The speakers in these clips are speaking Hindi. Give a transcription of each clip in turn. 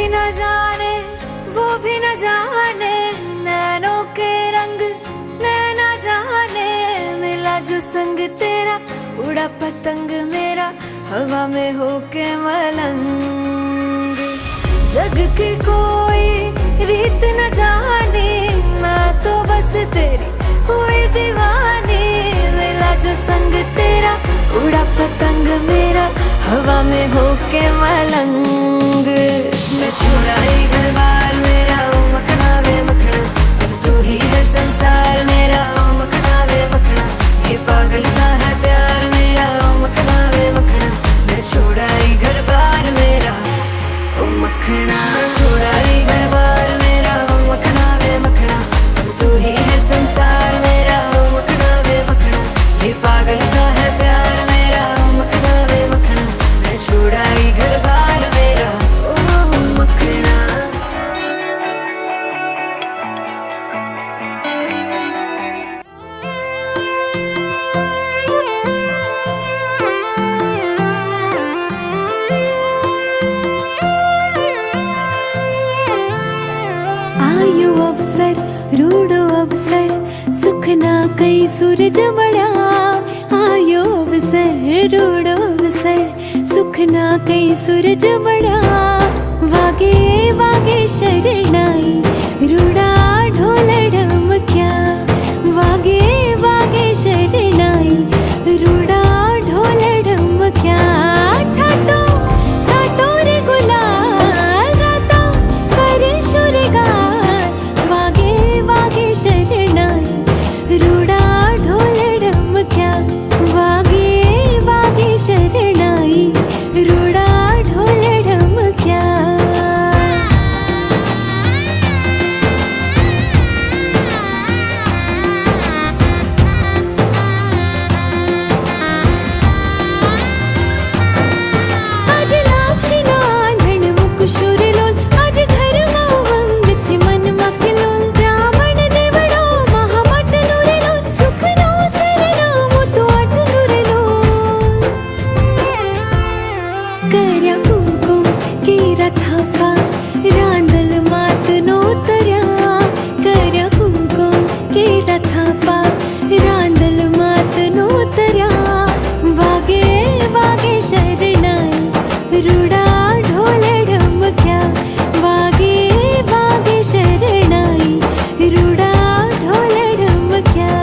भी न जाने वो भी न जाने, नैनों के रंग नैना जाने। मिला जो संग तेरा उड़ा पतंग मेरा, हवा में होके मलंग। जग की कोई रीत न जाने, मैं तो बस तेरी हुई दीवानी। मिला जो संग तेरा उड़ा पतंग मेरा, हवा में होके मलंग। मैं छुड़ाई घर बार मेरा, ओ मखना वे मखना, अब तू ही है संसार मेरा, ओ मखना वे मखना। ये पागल सा है प्यार मेरा, ओ मखना वे मखना। मैं छुड़ाई घर बार मेरा, ओ मखना। छुड़ाई घर बार मेरा, ओ मखना वे मखना, अब तू ही है संसार मेरा, ओ मखना वे मखना। ये पागल सा है प्यार मेरा, ओ मखना वे मखना। मैं छुड़ाई घर बार मेरा, ओ मखना। आयो अवसर रूडो अवसर, सुख ना कई सूरज मड़ा। आयो अवसर रूडो अवसर, सुख ना कई सूरज मड़ा। वागे वागे शरणाई रूडा ढोल ढमक्या। वागे वागे शरणाई रूडा ढोल ढमक्या। छाटो छाटो रे गुलाल राता करे शुरगार। वागे वागे शरणाई रूडा ढोल ढमक्या। वागे वागे शरणाई रूडा ढोल ढमक्या। आज लापशीना आंधण मुकुशोर लोल, आज घरमा वंग छे मनमा किलोल। ब्राह्मण देवड़ो महामटलो रे लोल, सुखनो सरनामो तो आटलो रे लोल। कर्या कुंकुम केरा थापा, रांदल मातनो तर्या। कर्या कुंकुम केरा थापा, रांदल मातनो तर्या। वागे वागे शरणाई रूडा ढोल ढमक्या। वागे वागे शरणाई रूडा ढोल ढमक्या।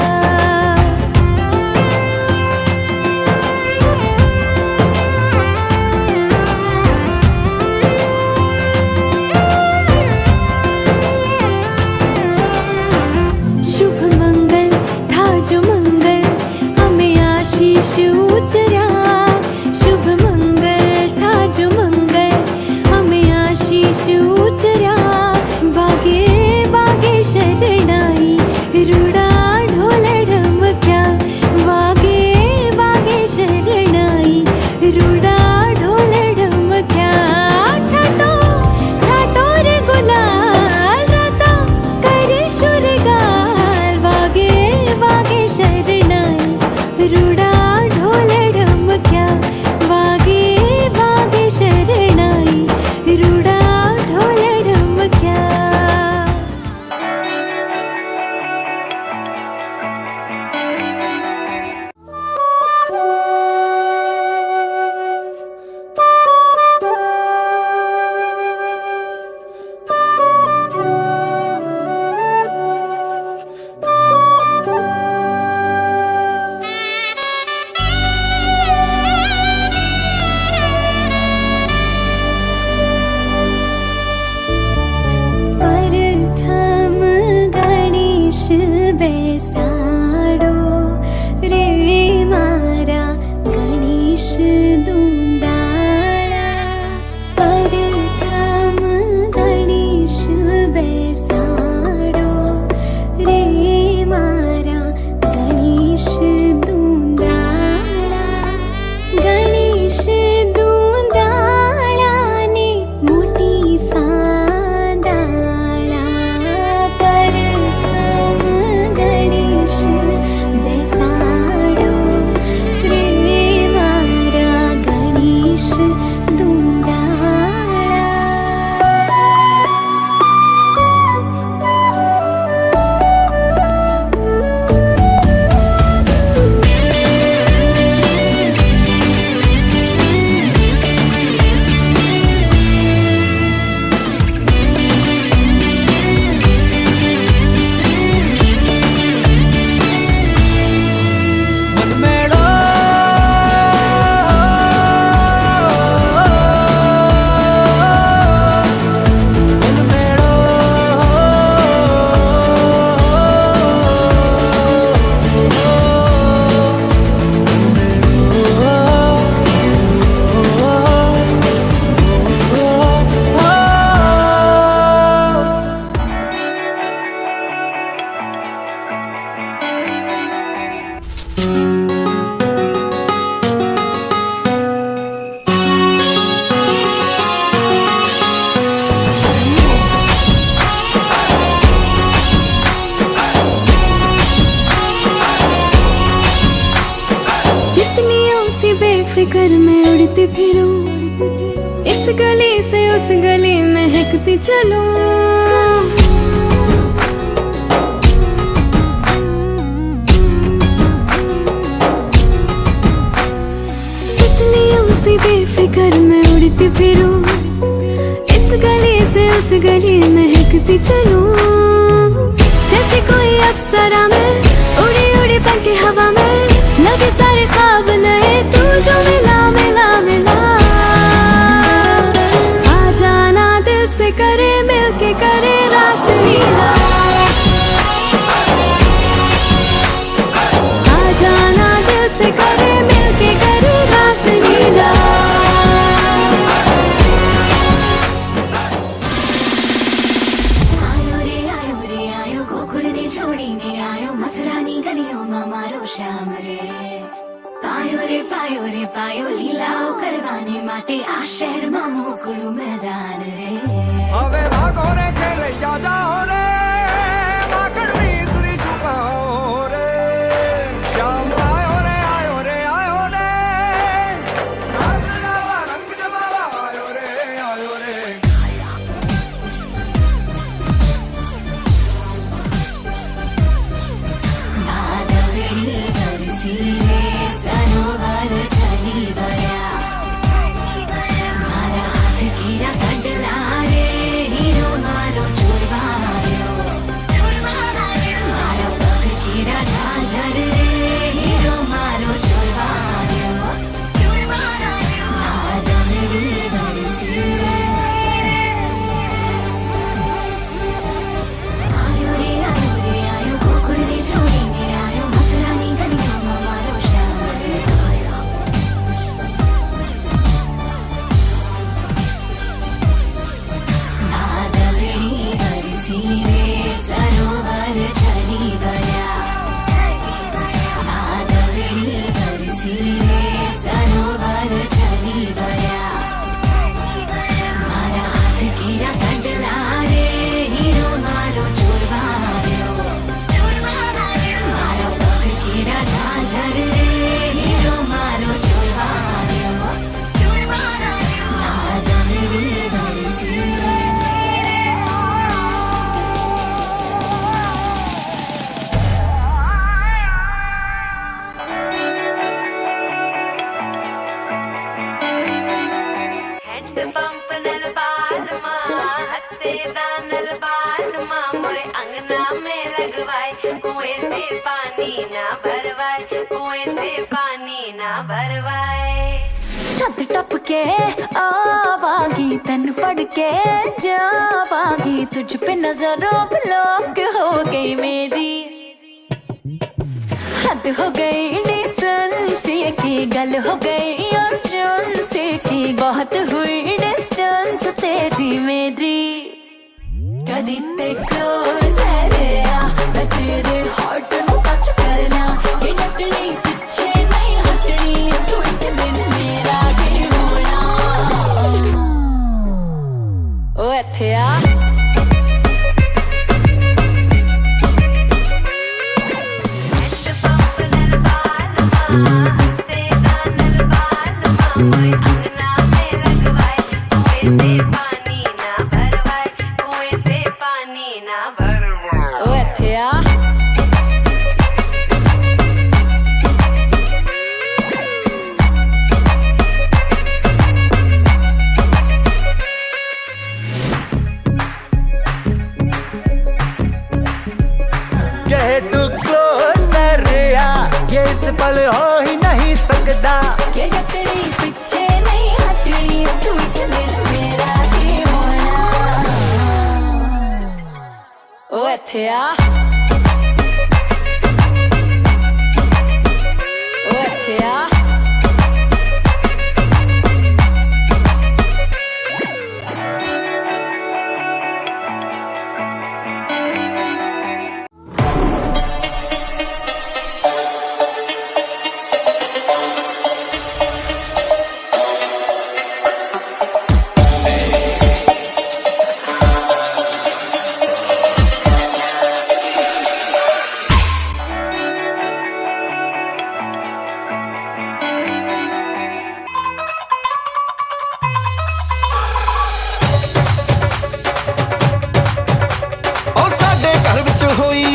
शुभ मंगल था जो मंगल, हमें आशीष उचरा। शुभ मंगल था जो मंगल, हमें आशीष उचरा। वागे वागे शरणाई रूडा ढोल ढमक्या। वागे वागे शरणाई रूडा ढोल ढमक्या। छाटो छाटो रे गुलाल राता करे शुरगार। वागे वागे शरणाई रूडा ढोल ढमक्या। वागे वागे शरणाई रूडा ढोल ढमक्या। प्रथम गणेश बेसाडो रे मारा गणेश दुंदाळा। प्रथम गणेश बेसाडो रे मारा गणेश दुंदाळा। गणेश दुंदाळा ने मोठी फांदाळा। प्रथम गणेश बेसाडो रे मारा गणेश दुंदाळा। उड़ती फिरूं, इस गली से उस गली महकती चलूं। तितलियों से बेफिक्र मैं उड़ती फिरूं, इस गली से उस गली महकती चलूं। जैसे कोई अप्सरा में उड़ी उड़ी पल की हवा में, लगे सारे ख्वाब नए तू जो मिला मिला मिला। आ जाना दिल से करे मिलके करे रास लीला। आ जाना दिल से करे मिलके करे रास लीला। पायो रे पायो લીલાઓ કરવાની માટે આ શહેરમાં મોકળું મેદાન રે। હવે ભાગો રે કે લઈ જાઓ રે, માકડની સુરી ચુકાઓ રે। શ્યામ આયો રે આયો રે આયો રે, આસરાવા રંગ જમાવા આયો રે આયો રે। ભાદરડી વરસી રે સરોવર છલી ગયા, મારા હાથ કેરા કંડલા રે હીરો મારો ચોરવા આવ્યો। મારા પગ કેરા ઝાઝર રે હીરો મારો ચોરવા આવ્યો। ભાદરડી વરસી રે આયો રે આયો ગોકુળને છોડીને આયો, મથુરાની ગલીઓમાં મારો શ્યામ રે। ભાદરડી વરસી રે સરોવર છલી ગયા, ભાદરડી વરસી રે સરોવર છલી ગયા। મારા હાથ કેરા કંડલા રે હીરો મારો ચોરવા આવ્યો। મારા પગ કેરા ઝાઝર રે હીરો મારો ચોરવા આવ્યો। ભાદરડી વરસી રે हैंड पंप नल बाल माँ हत्ते दानल बाल माँ मोरे अंगना में लगवाए, कुएं से पानी ना भरवाए, कुएं से पानी ना भरवाए। छत टप के आवागी तन पढ़ के जावागी, तुझ पे नजरों ब्लॉक हो गई मेरी। हद हो गई डिस्टेंस की, गल हो गई अर्जेंसी की, बहुत हुई डिस्टेंस तेरी मेरी। कदी ते क्लोज है आ, मैं तेरे हार्ट नु टच करना, कि डटनी पीछे नहीं हटनी, तू एक दिन मेरा भी होना। ओ इत्थे आ हैंड पंप नल बाल माँ हत्ते दानल बाल माँ मोरे अंगना में लगवाए, कुएं से पानी ना भरवाए, कुएं से पानी ना भरवाए। ओ इत्थे आ कहे तू क्लोजर आ, ये इस पल हो ही नहीं सकता। के डटनी पीछे नहीं हटनी, तू एक दिन मेरा ही होना। ओ इत्थे आ ओ इत्थे आ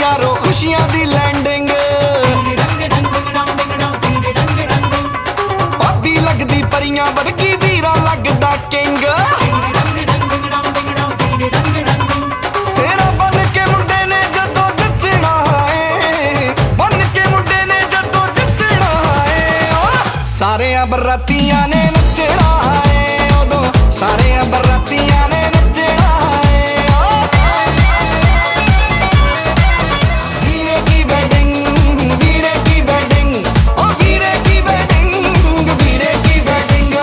यारो खुशियां दी लैंडिंग भाभी लगदी परियां वर्गी वीरा लगदा किंग सेरा बन के मुंडे ने जदों नचना है बन के मुंडे ने जदों नचना है सारे बरातियां ने नचना है उदों सारे बरातियां ने नचना है वीरे की वेडिंग वीरे की वेडिंग ओ वीरे की वेडिंग वीरे की वेडिंग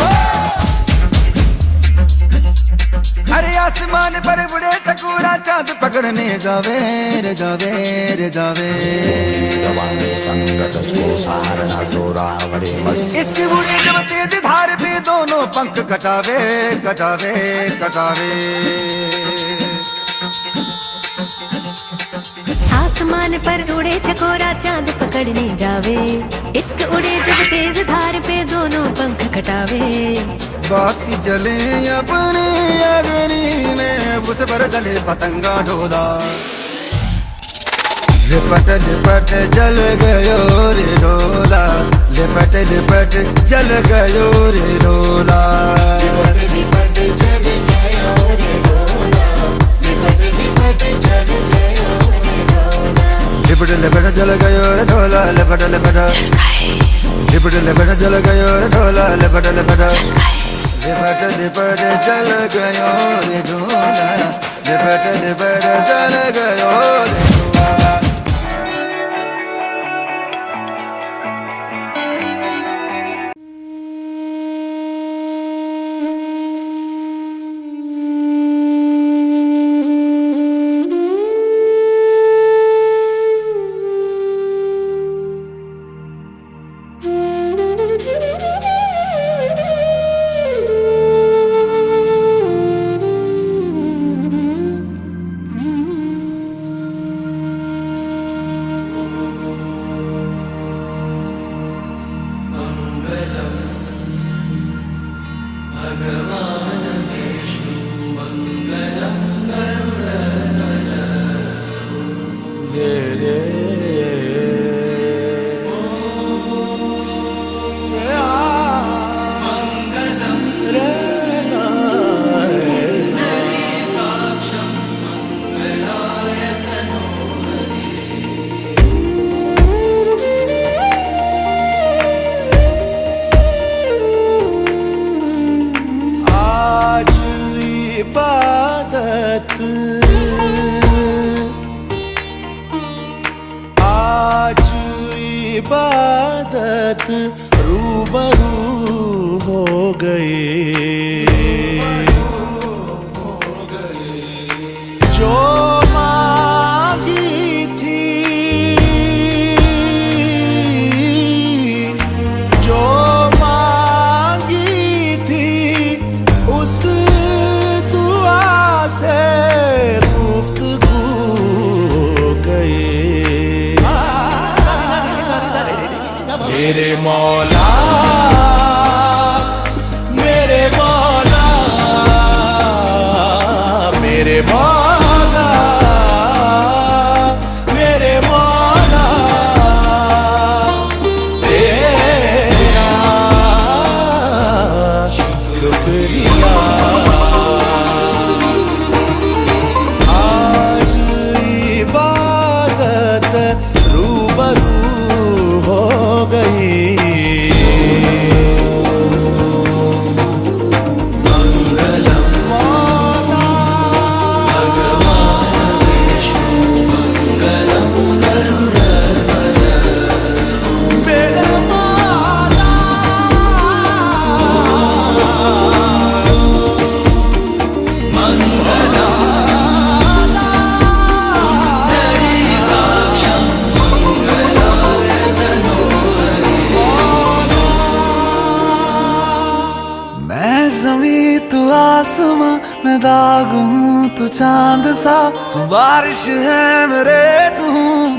अरे आसमान पर बुढ़े चकोरा चांद पकड़ने जावे रे जावे रे जावे संगत सो सहारना जोरा वरे मस्त इसकी बुढ़े जब तेज धार पे दोनों पंख कटावे कटावे कटावे आसमान पर उड़े चकोरा चांद पकड़ने जावे इश्क उड़े जब तेज धार पे दोनों पंख कटावे बाती जले अपने अग्नि में उस पर जले पतंगा डोला लिपट लिपट जल गयो रे डोला लिपट लिपट जल गयो रे डोला लिपट लिपट जल गयो रे डोला लिपट लिपट जल गयो रे डोला लिपट लिपट जल गयो रे डोला लिपट लिपट लिपट लिपट जल गयो रे डोला लिपट लिपट लिपट लिपट जल गयो रे डोला लिपट लिपट जल गयो रे डोला इबादत रूबरू हो गए जो मांगी थी जो मांगी थी उस दुआ से गुफ्तगू हो गए मेरे मौला मेरे मौला मेरे मौला मेरे मौला तेरा शुक्रिया आज इबादत रूबरू हो गई आसमां मैं दाग हूँ तू चांद सा तू बारिश है मेरे तू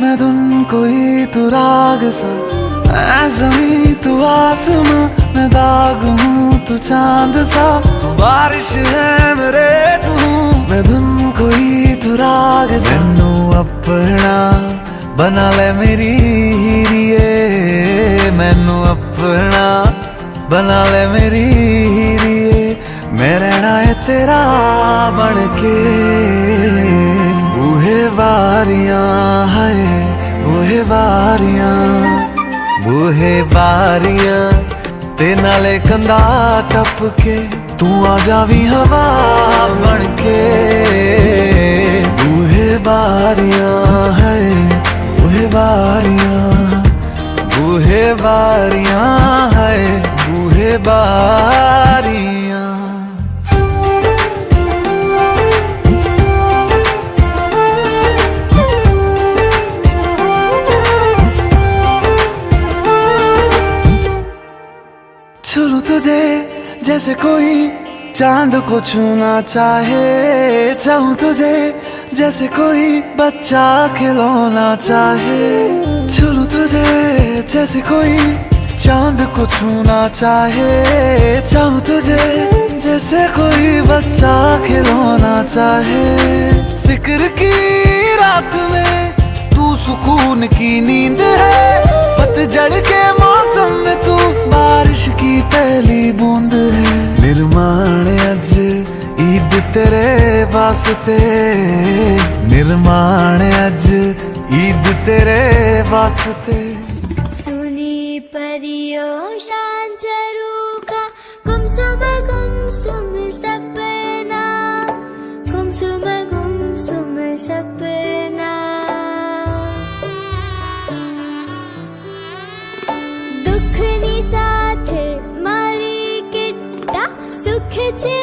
मैं धुन कोई तू राग सा मैं ज़मीं तू आसमां मैं दाग हूँ तू चांद सा तू बारिश है मेरे तू मैं धुन कोई तू राग मैनू अपना बना ले मेरी हीरिए मैनू अपना बना ले मेरी हीरिए मैं रहना है तेरा बन के बूहे बारियां है बूहे बारियां ते नाले कंधा टप के तू आ जावी हवा बन के बूहे बारियां है बूहे बारियां है बूहे बारियां छू तुझे जैसे कोई चांद को छूना चाहे चाहूं तुझे जैसे कोई बच्चा खिलौना चाहे छू तुझे जैसे कोई चांद को छूना चाहे चाहूं तुझे जैसे कोई बच्चा खिलौना चाहे फिक्र की रात में तू सुकून की नींद है पतझड़ के मौसम में तू बारिश की पहली बूंद है निर्माण अज ईद तेरे वास्ते निर्माण अज ईद तेरे वास्ते सुनी परियों शांचरू का गुमसुम सपना गुमसुम सपना दुख ની સાથે મારી કેટલા સુખ છે